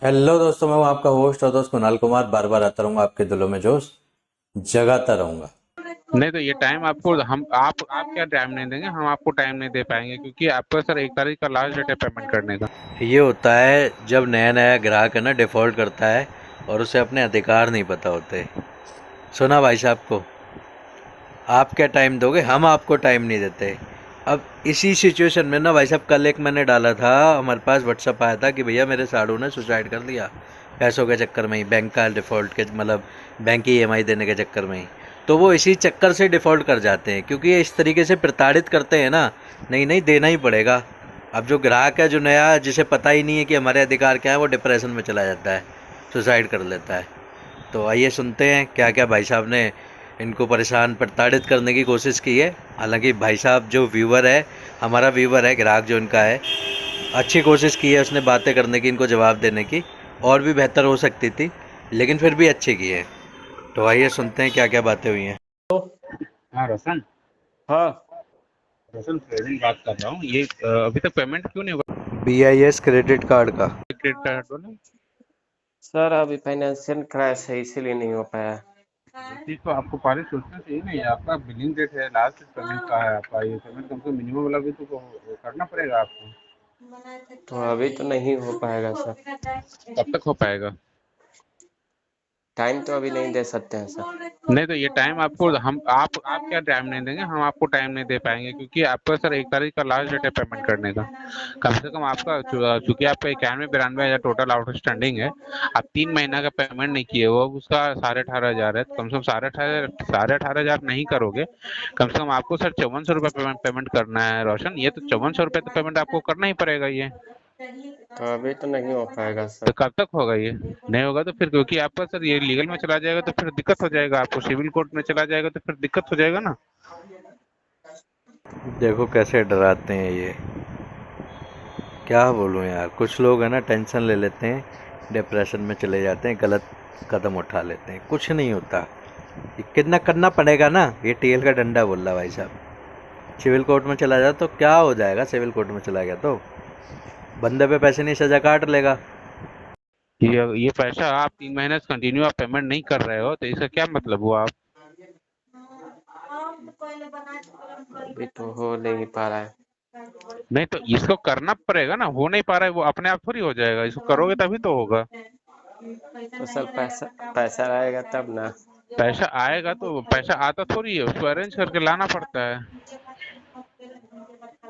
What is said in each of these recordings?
Hello दोस्तों, मैं हूं आपका होस्ट और दोस्त कुणाल कुमार। बार बार आता रहूंगा, आपके दिलों में जोश जगाता रहूंगा। नहीं तो ये टाइम आपको हम आप क्या टाइम नहीं देंगे, हम आपको टाइम नहीं दे पाएंगे क्योंकि आपका सर 1 तारीख का लास्ट डेट है पेमेंट करने का। ये होता है जब नया नया ग्राहक है ना, डिफ़ॉल्ट करता है और उसे अपने अधिकार नहीं पता होते। सुना भाई साहब को, आप क्या टाइम दोगे, हम आपको टाइम नहीं देते। अब इसी सिचुएशन में ना भाई साहब, कल एक मैंने डाला था, हमारे पास व्हाट्सअप आया था कि भैया मेरे साड़ू ने सुसाइड कर लिया पैसों के चक्कर में ही, बैंक का डिफ़ॉल्ट के मतलब बैंक की ईएमआई देने के चक्कर में ही। तो वो इसी चक्कर से डिफ़ॉल्ट कर जाते हैं क्योंकि ये इस तरीके से प्रताड़ित करते हैं ना। नहीं नहीं, देना ही पड़ेगा। अब जो ग्राहक है, जो नया, जिसे पता ही नहीं है कि हमारे अधिकार क्या है, वो डिप्रेशन में चला जाता है, सुसाइड कर लेता है। तो आइए सुनते हैं क्या क्या भाई साहब ने इनको परेशान प्रताड़ित करने की कोशिश की है। हालांकि भाई साहब जो व्यूवर है, हमारा व्यूवर है, ग्राहक जो इनका है, अच्छी कोशिश की है उसने बातें करने की, इनको जवाब देने की। और भी बेहतर हो सकती थी, लेकिन फिर भी अच्छी की है। तो आइए सुनते हैं क्या क्या बातें हुई हैं। हाँ रोशन। हाँ। रोशन प्रेजेंट बात कर रहा हूँ। ये अभी तक पेमेंट क्यों नहीं हुआ बीआईएस क्रेडिट कार्ड का। क्रेडिट कार्ड वाला? सर अभी फाइनेंशियल क्रैश है इसीलिए नहीं हो पाया। ये चीज़ तो आपको पहले सोचना चाहिए। नहीं, आपका बिलिंग डेट है, लास्ट पेमेंट का है आपका, ये पेमेंट कम से कम मिनिमम वाला भी तो करना पड़ेगा आपको। तो अभी तो नहीं हो पाएगा सर। कब तक हो पाएगा? टाइम तो अभी नहीं दे सकते हैं सर। नहीं तो ये टाइम आपको हम आप क्या टाइम नहीं देंगे, हम आपको टाइम नहीं दे पाएंगे क्योंकि आपका सर 1 तारीख का लास्ट डेट है पेमेंट करने का। कम से कम आपका चूंकि आपका 91-92 हज़ार टोटल आउटस्टैंडिंग है। आप 3 महीना का पेमेंट नहीं किए हो, उसका 18,500 है, तो कम से कम 18,500 नहीं करोगे। कम से कम आपको सर 5400 रुपये पेमेंट करना है रोशन। ये तो 5400 रुपये तो पेमेंट आपको करना ही पड़ेगा ये। तो अभी तो नहीं हो पाएगा तो सर। कब तक होगा ये? नहीं होगा तो फिर, क्योंकि आपका सर ये लीगल में चला जाएगा तो फिर दिक्कत हो जाएगा, आपको सिविल कोर्ट में चला जाएगा तो फिर दिक्कत हो जाएगा ना। देखो कैसे डराते हैं ये, क्या बोलूँ यार। कुछ लोग हैं ना, टेंशन ले लेते हैं, डिप्रेशन में चले जाते हैं, गलत कदम उठा लेते हैं। कुछ नहीं होता, ये कितना करना पड़ेगा ना। ये टीएल का डंडा बोल रहा भाई साहब। सिविल कोर्ट में चला जाए तो क्या हो जाएगा, सिविल कोर्ट में चला गया तो बंदे पे पैसे नहीं, सजा काट लेगा। ये पैसा आप 3 महीने से कंटिन्यू आप पेमेंट नहीं कर रहे हो तो इसका क्या मतलब हुआ? आप अभी तो हो नहीं पा रहा है। नहीं तो इसको करना पड़ेगा ना। हो नहीं पा रहा है, वो अपने आप थोड़ी हो जाएगा, इसको करोगे तभी तो होगा। तो सर पैसा पैसा आएगा तब ना। पैसा आएगा तो पैसा आता थोड़ी है, उसको अरेंज करके लाना पड़ता है।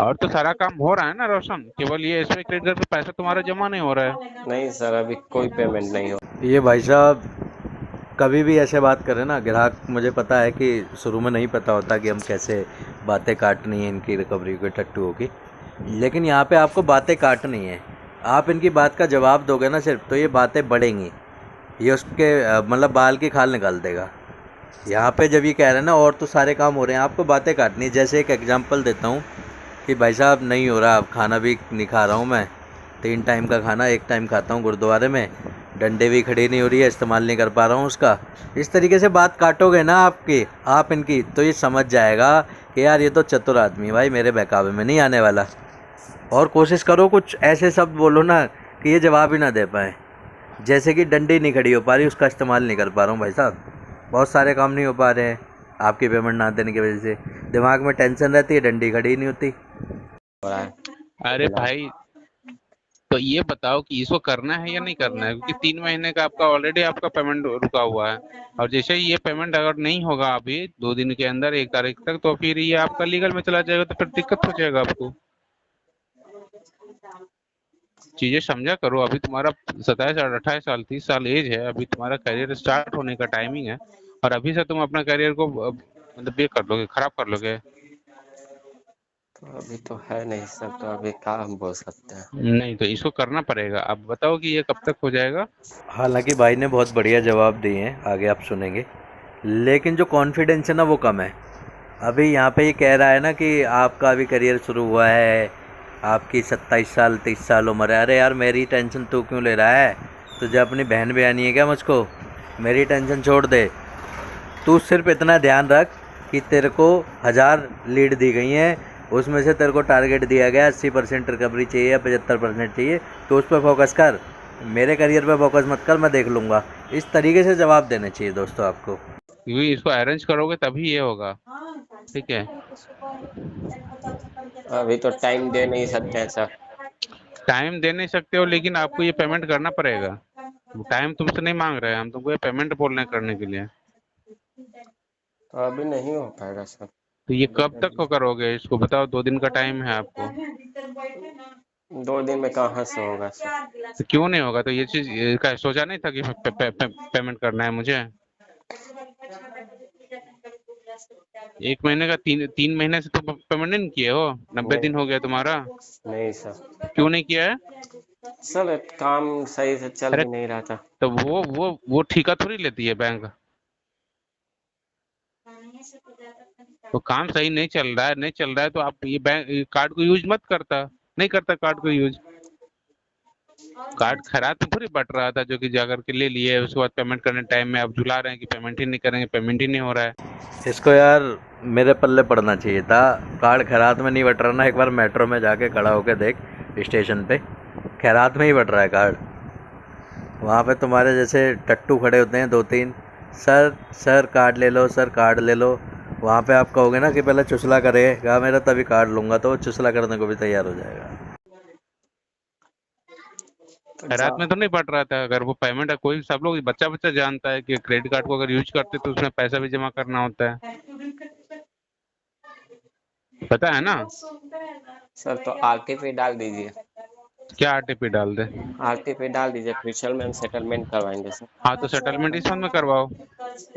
और तो सारा काम हो रहा है ना रोशन, केवल ये एसबीआई क्रेडिट कार्ड पे पैसा तुम्हारा जमा नहीं हो रहा है। नहीं सर अभी कोई पेमेंट नहीं हो। ये भाई साहब कभी भी ऐसे बात करें ना ग्राहक, मुझे पता है कि शुरू में नहीं पता होता कि हम कैसे बातें काटनी है इनकी रिकवरी को टट्टू होगी, लेकिन यहाँ पे आपको बातें काटनी है। आप इनकी बात का जवाब दोगे ना सिर्फ, तो ये बातें बढ़ेंगी। ये उसके मतलब बाल की खाल निकाल देगा। यहाँ पे जब ये कह रहे हैं ना और तो सारे काम हो रहे हैं, आपको बातें काटनी है। जैसे एक एग्जांपल देता हूँ कि भाई साहब नहीं हो रहा, अब खाना भी नहीं खा रहा हूँ मैं, 3 टाइम का खाना 1 टाइम खाता हूँ गुरुद्वारे में, डंडे भी खड़ी नहीं हो रही है, इस्तेमाल नहीं कर पा रहा हूँ उसका। इस तरीके से बात काटोगे ना आप इनकी, तो ये समझ जाएगा कि यार ये तो चतुर आदमी है भाई, मेरे बहकावे में नहीं आने वाला। और कोशिश करो कुछ ऐसे शब्द बोलो ना कि ये जवाब ही ना दे पाए। जैसे कि डंडी नहीं खड़ी हो पा रही, उसका इस्तेमाल नहीं कर पा रहा हूँ भाई साहब, बहुत सारे काम नहीं हो पा रहे हैं आपकी पेमेंट ना देने की वजह से। दिमाग में टेंशन रहती है, डंडी खड़ी ही नहीं होती। रहा है अरे फिलहाल। भाई, तो ये बताओ कि इसको करना है या नहीं करना है, क्योंकि 3 महीने का आपका ऑलरेडी आपका पेमेंट रुका हुआ है। और जैसे ही ये पेमेंट अगर नहीं होगा अभी 2 दिन के अंदर 1 तारीख तक, तो फिर ये आपका लीगल में चला जाएगा, तो फिर दिक्कत हो जाएगा आपको। चीजें समझा करो। अभी तुम्हारा 27 28 साल 30 साल एज है, अभी तुम्हारा करियर स्टार्ट होने का टाइमिंग है। और अभी से तुम अपना करियर को मतलब ये कर लोगे, खराब कर लोगे। तो अभी तो है नहीं सर, तो अभी क्या हम बोल सकते हैं। नहीं तो इसको करना पड़ेगा। अब बताओ कि ये कब तक हो जाएगा। हालांकि भाई ने बहुत बढ़िया जवाब दिए हैं, आगे आप सुनेंगे, लेकिन जो कॉन्फिडेंस है ना वो कम है। अभी यहाँ पे ये कह रहा है ना कि आपका अभी करियर शुरू हुआ है, आपकी 27 साल 30 साल उम्र है। अरे यार मेरी टेंशन तू क्यों ले रहा है? तुझे अपनी बहन बयानी है क्या मुझको? मेरी टेंशन छोड़ दे। तू सिर्फ इतना ध्यान रख कि तेरे को 1000 लीड दी गई हैं, उसमें से तेरे को टारगेट दिया गया 80% रिकवरी चाहिए या 75% चाहिए, तो उस पर फोकस कर। मेरे करियर पे फोकस मत कर, मैं देख लूँगा। इस तरीके से जवाब देने चाहिए दोस्तों आपको। क्योंकि इसको अरेंज करोगे तभी ये होगा, ठीक है। अभी तो टाइम दे नहीं सकते हैं सर। टाइम दे नहीं सकते हो, लेकिन आपको ये पेमेंट करना पड़ेगा। टाइम तुमसे नहीं मांग रहे हैं हम, तुमको ये पेमेंट बोल रहे हैं करने के लिए। तो अभी नहीं हो पाएगा सर। तो ये कब तक को करोगे इसको बताओ, 2 दिन का टाइम है आपको। 2 दिन में कहाँ से होगा सर? तो क्यों नहीं होगा? तो ये चीज का सोचा नहीं था कि पेमेंट करना है मुझे। 1 महीने का 3 महीने से तो पेमेंट नहीं किए हो, 90 दिन हो गया तुम्हारा। नहीं सर। क्यों नहीं किया है? सर काम सही से चल अरे भी नहीं रहा था। तो वो ठेका थोड़ी लेती है बैंक। तो काम सही नहीं चल रहा है, नहीं चल रहा है तो आप ये बैंक कार्ड को यूज मत करता, नहीं करता कार्ड को यूज। कार्ड खराब तो थोड़ी बट रहा था जो कि जाकर के ले लिए, उसके बाद पेमेंट करने टाइम में आप झुला रहे हैं कि पेमेंट ही नहीं करेंगे, पेमेंट ही नहीं हो रहा है। इसको यार मेरे पल्ले पड़ना चाहिए था। कार्ड खैरात में नहीं बट रहा ना, एक बार मेट्रो में जाके खड़ा होके देख स्टेशन पे, खैरात में ही बट रहा है कार्ड। वहाँ पे तुम्हारे जैसे टट्टू खड़े होते हैं 2-3, सर सर कार्ड ले लो, सर कार्ड ले लो। वहाँ पे आप कहोगे ना कि पहले चुसला करेगा मेरा तभी कार्ड लूँगा, तो वो चुसला करने को भी तैयार हो जाएगा। खैरात में तो नहीं बट रहा था। अगर वो पेमेंट है, कोई सब लोग बच्चा बच्चा जानता है कि क्रेडिट कार्ड को अगर यूज करते तो उसमें पैसा भी जमा करना होता है, पता है ना। सर तो आरटीपी डाल दीजिए। क्या आरटीपी डाल दे? आरटीपी डाल दीजिए, फ्यूचर में हम सेटलमेंट करवाएंगे सर। हाँ तो सेटलमेंट इस समय करवाओ।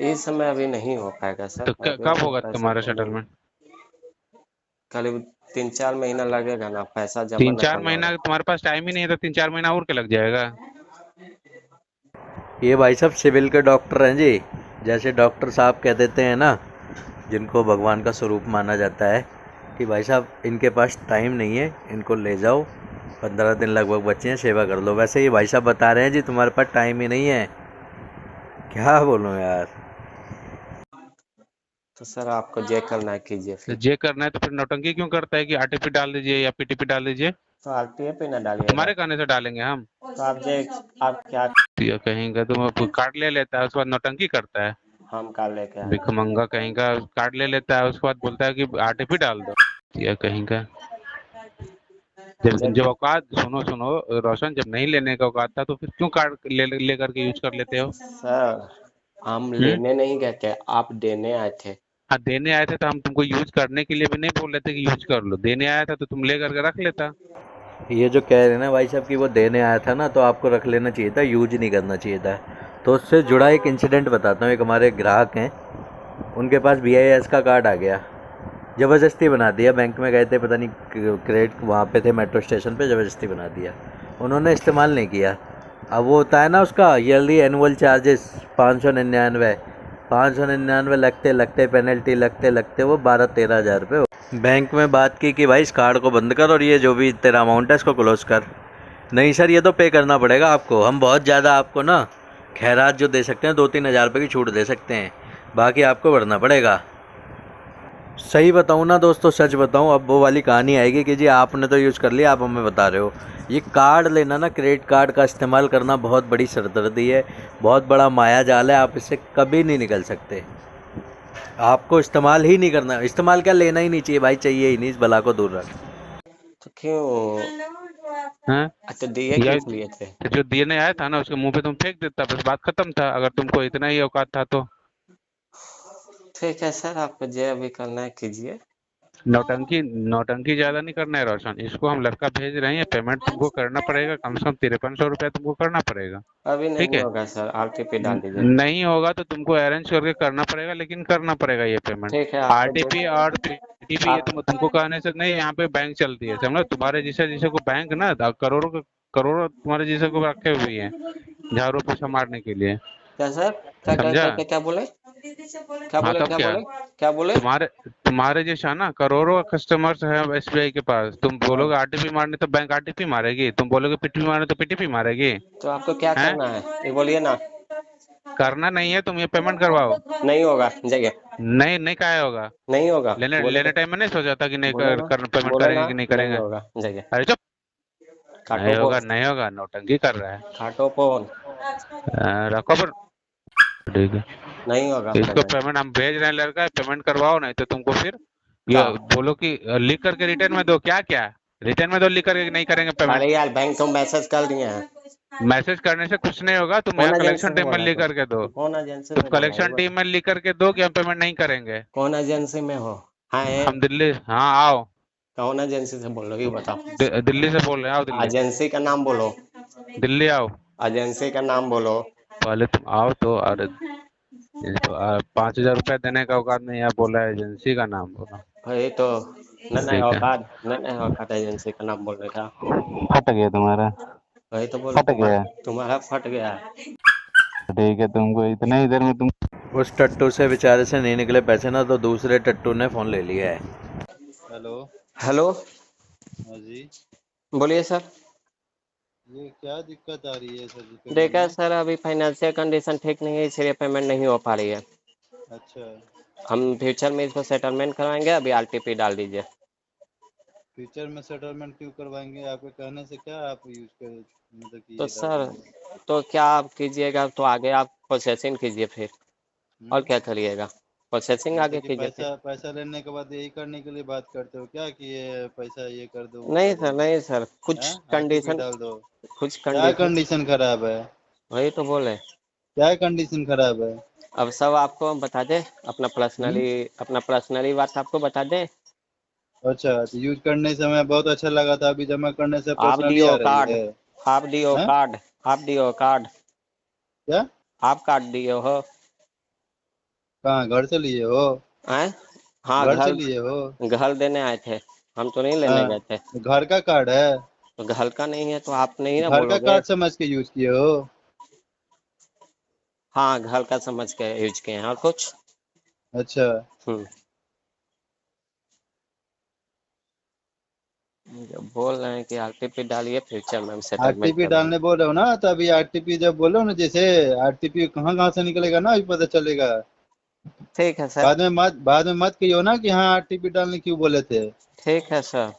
इस समय अभी नहीं हो पाएगा सर। तो अभी कब हमें होगा पैसा तुम्हारा जमा, सेटलमेंट? करीब 3-4 महीना लगेगा ना, पैसा जमा तीन न चार करना महीना होगा। तुम्हारे पास टाइम ही नहीं है, तो 3-4 महीना और क्या लग जाएगा? ये भाई साहब सिविल के डॉक्टर हैं जी। जैसे डॉक्टर साहब कह देते हैं ना, जिनको भगवान का स्वरूप माना जाता है, कि भाई साहब इनके पास टाइम नहीं है, इनको ले जाओ, 15 दिन लगभग बच्चे हैं, सेवा कर लो। वैसे ये भाई साहब बता रहे हैं जी तुम्हारे पास टाइम ही नहीं है। क्या बोलूँ यार। तो सर आपको जे करना है कीजिए तो फिर। जे करना है तो फिर नौटंकी क्यों करता है कि आरटीपी डाल दीजिए या पीटीपी डाल दीजिए? तो आरटीपी ना डालिएगा। तुम्हारे कहने से डालेंगे हम? तो आप जे, आप क्या तो कहेंगे तुम कार्ड ले लेता है, उसके बाद नौटंकी करता है। हम कार्ड लेके आए। भिखमंगा कहीं का, कार्ड ले लेता है उसके बाद बोलता है कि आरटीपी डाल दो। या कहीं का, जब औकात, सुनो सुनो रोशन, जब नहीं लेने का औकात था तो फिर क्यों कार्ड ले करके यूज कर लेते हो? सर हम लेने नहीं गए थे, आप देने आए थे। हाँ देने आए थे तो हम तुमको यूज करने के लिए भी नहीं बोल रहे थे कि यूज कर लो, देने आया था तो तुम ले करके रख लेता। ये जो कह रहे हैं ना भाई साहब कि वो देने आया था ना, तो आपको रख लेना चाहिए था, यूज नहीं करना चाहिए था। तो उससे जुड़ा एक इंसिडेंट बताता हूँ। एक हमारे ग्राहक हैं, उनके पास BIS का कार्ड आ गया, ज़बरदस्ती बना दिया। बैंक में गए थे, पता नहीं क्रेडिट वहाँ पे थे मेट्रो स्टेशन पे, ज़बरदस्ती बना दिया। उन्होंने इस्तेमाल नहीं किया। अब वो होता है ना उसका ईयरली एनुअल चार्जेस 599 लगते लगते पेनल्टी लगते लगते वो 12-13 हज़ार रुपये। बैंक में बात की कि भाई इस कार्ड को बंद कर और ये जो भी तेरा अमाउंट है इसको क्लोज कर। नहीं सर ये तो पे करना पड़ेगा आपको, हम बहुत ज़्यादा आपको ना खैरात जो दे सकते हैं 2-3 हज़ार रुपये की छूट दे सकते हैं, बाकी आपको भरना पड़ेगा। सही बताऊँ ना दोस्तों, सच बताऊँ, अब वो वाली कहानी आएगी कि जी आपने तो यूज़ कर लिया, आप हमें बता रहे हो। ये कार्ड लेना ना, क्रेडिट कार्ड का इस्तेमाल करना बहुत बड़ी सरदर्दी है, बहुत बड़ा माया जाल है, आप इससे कभी नहीं निकल सकते। आपको इस्तेमाल ही नहीं करना, इस्तेमाल क्या, लेना ही नहीं चाहिए भाई, चाहिए ही नहीं, इस बला को दूर रख। तो क्यों हाँ तो दिए या किस लिए थे? तो जो देने आया था ना उसके मुंह पे तुम फेंक देता, बस बात खत्म था, अगर तुमको इतना ही औकात था तो। ठीक है सर, आपको जे अभी करना है कीजिए। नौटंकी नौटंकी ज्यादा नहीं करना है रोशन, इसको हम लड़का भेज रहे हैं, पेमेंट तुमको करना पड़ेगा, कम से कम 5300 रुपया तुमको करना पड़ेगा, अभी ठीक नहीं है। होगा सर, आरटीपी डाल दीजिए। नहीं होगा तो तुमको अरेंज करके करना पड़ेगा, लेकिन करना पड़ेगा ये पेमेंट। ठीक है, आपको आरटीपी और पीटीपी ये तुमको कहने से नहीं, यहाँ पे बैंक चलती है, समझो। तुम्हारे जैसे को बैंक ना करोड़ों तुम्हारे जैसे को रखे हुए हैं झाड़ू पोछा मारने के लिए, क्या सर? क्या क्या समझा। क्या क्या क्या बोले? क्या हाँ बोले? तब क्या क्या, बोले? क्या बोले? तुम्हारे जैसा ना करोड़ों कस्टमर्स हैं एसबीआई के पास। तुम हाँ। बोलोगे आरटीपी मारने तो बैंक आरटीपी मारेगी, तुम बोलोगे पीटीपी मारने तो पीटीपी मारेगी। तो आपको क्या हैं, करना है ये बोलिए ना। करना नहीं है, तुम ये पेमेंट करवाओ। नहीं होगा, जगह नहीं नहीं क्या होगा, नहीं होगा, लेने बोले लेने ना, टाइम में नहीं सोचा था कि नहीं बोले ना, पेमेंट बोले करेंगे ना, कि नहीं नहीं करेंगे। होगा जगह। अरे चुप, काटो फोन, नहीं होगा, नौटंकी कर रहा है। काटो फोन, रखो पर। ठीक है, नहीं होगा इसको पेमेंट। पेमेंट हम भेज रहे हैं, लड़का पेमेंट करवाओ, नहीं तो तुमको फिर ये का बोलो कि लिख करके रिटर्न में दो। क्या क्या रिटर्न में दो, लिख करके नहीं करेंगे पेमेंट। अरे यार बैंक को मैसेज कर दिए हैं। मैसेज करने से कुछ नहीं होगा, तुम कौन यहाँ एजेंसी कलेक्शन से टीम में बोल रहे लिख हो? करके दो। कौन एजेंसी तुम से बोल रहे हो ये कलेक्शन टीम में लिख करके दो कि हम पेमेंट नहीं करेंगे। कौन एजेंसी में हो? हाँ हम दिल्ली, हाँ आओ। कौन एजेंसी से बोल रहे हो ये बताओ। दिल्ली से बोल रहे हैं, आओ दिल्ली। एजेंसी का नाम बोलो, दिल्ली आओ, एजेंसी का नाम बोलो। पहले तुम आओ तो। अरे 5,000 रुपया देने का औकात नहीं है, बोला है एजेंसी का नाम बोला। वही तो, नहीं ठीक है, औकात, नहीं औकात एजेंसी का नाम बोल रहे था। फट गया तुम्हारा, वही तो बोल फट गया। तुम्हारा फट गया। ठीक है, तुमको इतने ही देर में तुम उस टट्टू से बेचारे से नहीं निकले पैसे ना, तो दूसरे टट्टू ने फ़ोन ले लिया है। हेलो। हेलो, हाँ जी, बोलिए सर। ये क्या दिक्कत आ रही है सर जी पेमेंट देखा में? सर, अभी फाइनेंशियल कंडीशन ठीक नहीं है, इसलिए पेमेंट नहीं हो पा रही है। अच्छा, हम फ्यूचर में इसको सेटलमेंट करवाएंगे, अभी आरटीपी डाल दीजिए। फ्यूचर में सेटलमेंट क्यों करवाएंगे? आपके कहने से क्या आप यूज कर मतलब कि तो ये डाल सर, देंगे? तो क्या आप कीजिएगा, तो आगे आप प्रोसेसिंग कीजिए फिर, और क्या करिएगा, प्रोसेसिंग आगे मतलब कि कीजिए फिर। पैसा लेने के बाद यही करने के लिए बात करते हो क्या कि ये पैसा ये कर दो वो नहीं सर, करो? नहीं सर, कुछ हैं? आरटीपी कंडीशन, डाल दो। कुछ क्या कंडीशन, कंडीशन खराब है? वही तो बोले। क्या कंडीशन खराब है? अब सब आपको हम बता दें, हम्म? अपना पर्सनली बात आपको बता दें। अच्छा, तो यूज करने समय बहुत अच्छा लगा था, अभी जमा करने से आप पर्सनली दियो आ रही कार्ड, है? आप दियो हैं? कार्ड, आप दियो कार्ड, क्या? आप कार्ड दियो हो। कहाँ घर से लिए हो? आए? हाँ, घर से घर, लिए हो? घर देने आए थे, हम तो नहीं लेने हाँ, गए थे। तो घर का कार्ड है? तो घर का नहीं है तो आप नहीं ना घर का बोलोगे। कार्ड समझ के यूज किए हो? हाँ, घर का समझ के यूज किए हैं, और कुछ। अच्छा, हम्म, जब बोल रहे हैं कि आरटीपी डालिए, फ्यूचर में हम सेटलमेंट आरटीपी करवाएंगे। डालने बोल रहे हो ना, तो अभी आरटीपी जब बोलो ना, जैसे आरटीपी कहाँ कहाँ से निकलेगा ना, अभी पता चलेगा। ठीक है सर, बाद में मत कहियो ना कि हाँ आरटीपी डालने क्यों बोले थे। ठीक है सर।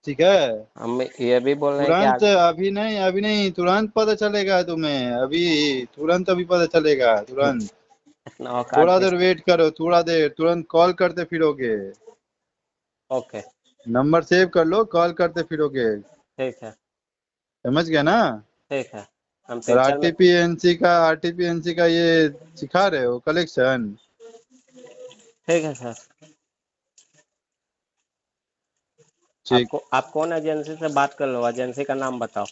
ठीक है? हम ये भी बोल रहे हैं कि तुरंत अभी नहीं, तुरंत पता चलेगा तुम्हें, अभी तुरंत अभी पता चलेगा तुरंत। इतना औकात थोड़ा किस। देर वेट करो, थोड़ा देर, तुरंत कॉल करते फिरोगे। ओके, नंबर सेव कर लो, कॉल करते फिरोगे। ठीक है, समझ गया ना? ठीक है, हम और फ्यूचर में। आरटीपीएनसी का ये सिखा रहे हो कलेक्शन? ठीक है सर। ठीक। आप कौन एजेंसी से बात कर लो, एजेंसी का नाम बताओ।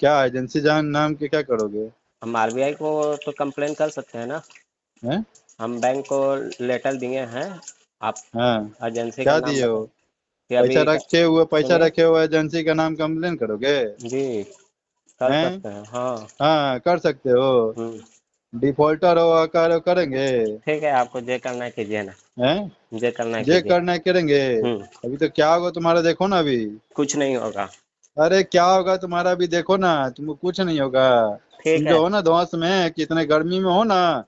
क्या एजेंसी जान नाम के क्या करोगे? हम आरबीआई को तो कंप्लेन कर सकते हैं ना। हैं? हम बैंक को लेटर दिए हैं, आप हाँ, एजेंसी का क्या नाम दिए हो? बताओ कि अभी पैसा सुनिए। रखे हुए एजेंसी का नाम कंप्लेन करोगे? जी, कर हैं? सकते हैं, हाँ। हाँ, कर सकते हो। हम्म, डिफॉल्टर हो करेंगे? ठीक है, आपको जे करना है कीजिए ना, हैं? जे करना है जे कीजिए। करना है करेंगे। हम्म, अभी तो क्या होगा तुम्हारा, देखो ना अभी। कुछ नहीं होगा। अरे क्या होगा तुम्हारा अभी, देखो ना, तुमको कुछ नहीं होगा। ठीक तुम है, जो हो ना धौंस में, कि इतने गर्मी में हो ना,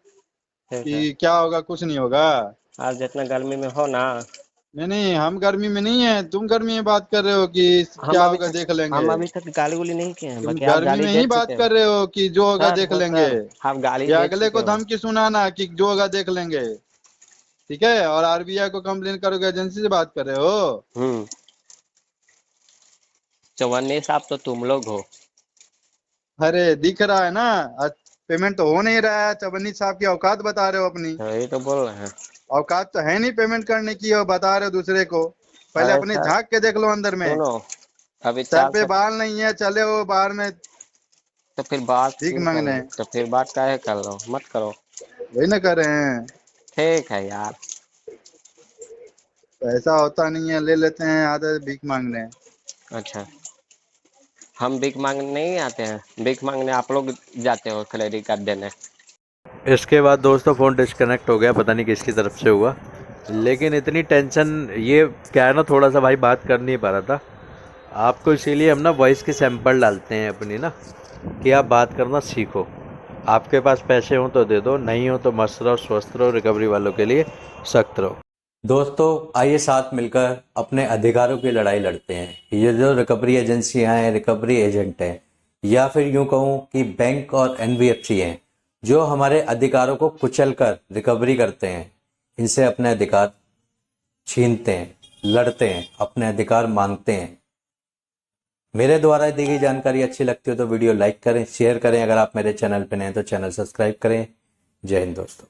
ठीक है, कि क्या होगा, कुछ नहीं होगा। आप जितना गर्मी में हो ना। नहीं नहीं, हम गर्मी में नहीं है, तुम गर्मी में बात कर रहे हो कि क्या होगा देख लेंगे। हम अभी तक गाली गुली नहीं किए हैं, तुम बाकी आप गर्मी गाली में दे ही बात चुके हैं। कर रहे हो कि जो होगा सर देख सर लेंगे। सर, आप गाली ये दे अगले चुके को हो। धमकी सुनाना कि जो होगा देख लेंगे। ठीक है? और आरबीआई को कंप्लेन करोगे, एजेंसी से बात कर रहे हो? चौवन्नी साहब तो तुम लोग हो। अरे दिख रहा है ना, आज पेमेंट तो हो नहीं रहा है, चवन्नी साहब की औकात बता रहे हो अपनी। यही तो बोल रहे हैं। औकात तो है नहीं पेमेंट करने की, और बता रहे हो दूसरे को। पहले अरे अपने सर, झांक के देख लो अंदर में। सुनो, अभी सर चार पे सौ। बाल नहीं है, चले हो बाहर में तो फिर बात भीख क्यों कर रहे मांगने। हो? तो फिर बात काहे कर रहे हो, मत करो। वही ना कर रहे हैं। ठीक है यार। पैसा होता नहीं है, ले लेते हैं आदत भीख मांगने। अच्छा, हम भीख मांगने नहीं आते हैं, भीख मांगने आप लोग जाते हो क्रेडिट कार्ड देने। इसके बाद दोस्तों फ़ोन डिस्कनेक्ट हो गया, पता नहीं किसकी तरफ से हुआ। लेकिन इतनी टेंशन, ये क्या है ना, थोड़ा सा भाई बात कर नहीं पा रहा था आपको, इसीलिए हम ना वॉइस के सैंपल डालते हैं अपनी ना, कि आप बात करना सीखो। आपके पास पैसे हों तो दे दो, नहीं हो तो मस्त रहो, स्वस्थ रहो, रिकवरी वालों के लिए सख्त रहो। दोस्तों आइए साथ मिलकर अपने अधिकारों की लड़ाई लड़ते हैं। ये जो रिकवरी एजेंसियां हैं, रिकवरी एजेंट हैं, या फिर यूं कहूं कि बैंक और एनबीएफसी हैं, जो हमारे अधिकारों को कुचल कर रिकवरी करते हैं, इनसे अपने अधिकार छीनते हैं, लड़ते हैं, अपने अधिकार मांगते हैं। मेरे द्वारा दी गई जानकारी अच्छी लगती हो तो वीडियो लाइक करें, शेयर करें। अगर आप मेरे चैनल पर नए हैं तो चैनल सब्सक्राइब करें। जय हिंद दोस्तों।